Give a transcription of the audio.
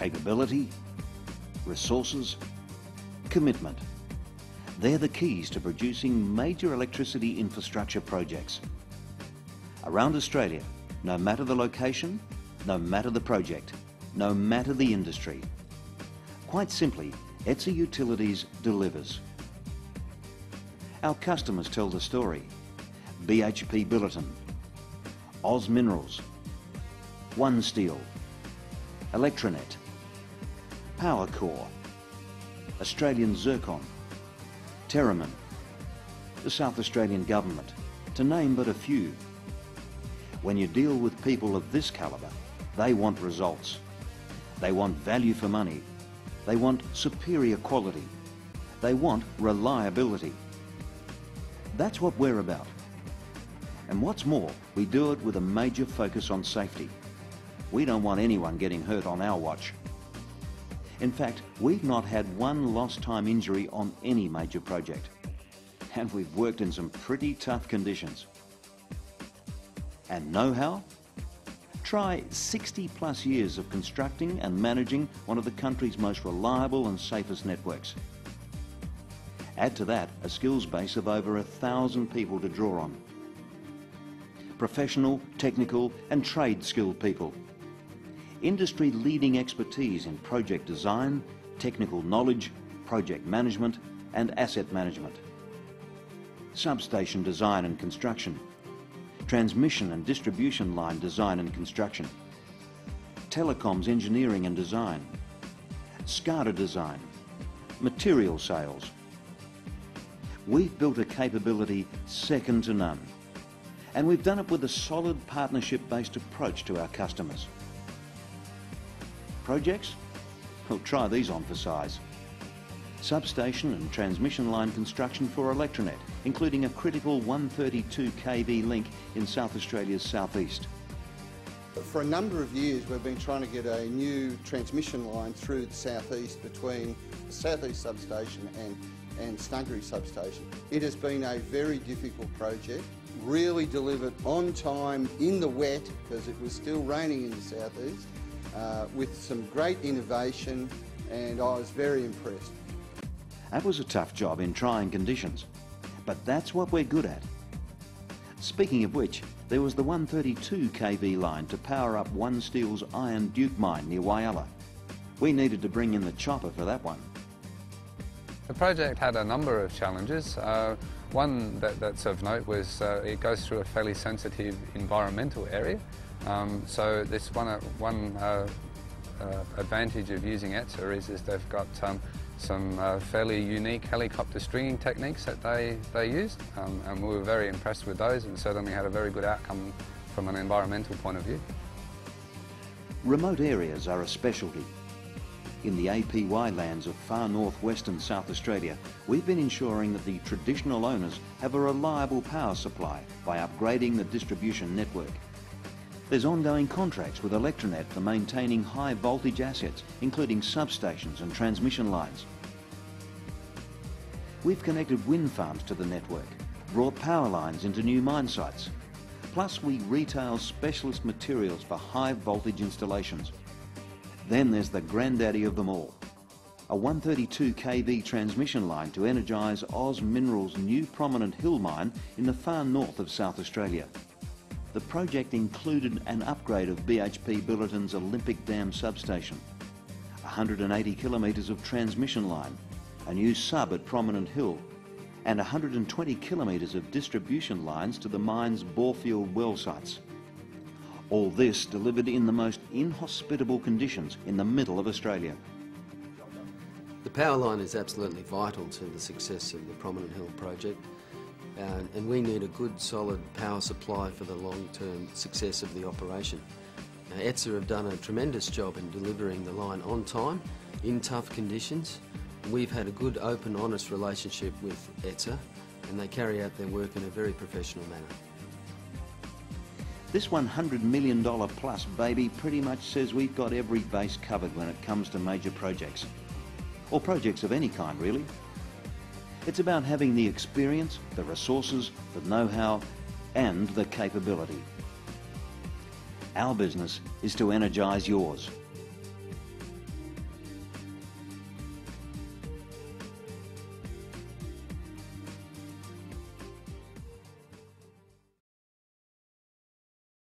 Capability, resources, commitment. They're the keys to producing major electricity infrastructure projects. Around Australia, no matter the location, no matter the project, no matter the industry. Quite simply, ETSA Utilities delivers. Our customers tell the story. BHP Billiton, Oz Minerals, One Steel, Electronet, Powercore, Australian Zircon, Terramin, the South Australian Government, to name but a few. When you deal with people of this calibre, they want results. They want value for money. They want superior quality. They want reliability. That's what we're about. And what's more, we do it with a major focus on safety. We don't want anyone getting hurt on our watch. In fact, we've not had one lost time injury on any major project. And we've worked in some pretty tough conditions. And know-how? Try 60 plus years of constructing and managing one of the country's most reliable and safest networks. Add to that a skills base of over 1,000 people to draw on. Professional, technical and trade skilled people. Industry-leading expertise in project design, technical knowledge, project management and asset management. Substation design and construction. Transmission and distribution line design and construction. Telecoms engineering and design. SCADA design. Material sales. We've built a capability second to none. And we've done it with a solid partnership-based approach to our customers. Projects? Well, try these on for size. Substation and transmission line construction for Electronet, including a critical 132 kV link in South Australia's southeast. For a number of years we've been trying to get a new transmission line through the southeast between the southeast substation and Snuggery substation. It has been a very difficult project, really delivered on time in the wet because it was still raining in the southeast, with some great innovation, and I was very impressed. That was a tough job in trying conditions, but that's what we're good at. Speaking of which, there was the 132 kV line to power up One Steel's Iron Duke mine near Whyalla. We needed to bring in the chopper for that one. The project had a number of challenges. One that's of note was it goes through a fairly sensitive environmental area. So this one advantage of using ETSA is they've got some fairly unique helicopter stringing techniques that they used, and we were very impressed with those and certainly had a very good outcome from an environmental point of view. Remote areas are a specialty. In the APY lands of far northwestern South Australia, we've been ensuring that the traditional owners have a reliable power supply by upgrading the distribution network. There's ongoing contracts with Electronet for maintaining high voltage assets, including substations and transmission lines. We've connected wind farms to the network, brought power lines into new mine sites. Plus we retail specialist materials for high voltage installations. Then there's the granddaddy of them all, a 132 kV transmission line to energise Oz Minerals' new Prominent Hill mine in the far north of South Australia. The project included an upgrade of BHP Billiton's Olympic Dam substation, 180 kilometres of transmission line, a new sub at Prominent Hill, and 120 kilometres of distribution lines to the mine's borefield well sites. All this delivered in the most inhospitable conditions in the middle of Australia. The power line is absolutely vital to the success of the Prominent Hill project, and we need a good solid power supply for the long-term success of the operation. Now, ETSA have done a tremendous job in delivering the line on time in tough conditions. We've had a good, open, honest relationship with ETSA, and they carry out their work in a very professional manner. This $100 million plus baby pretty much says we've got every base covered when it comes to major projects. Or projects of any kind, really. It's about having the experience, the resources, the know-how and the capability. Our business is to energise yours.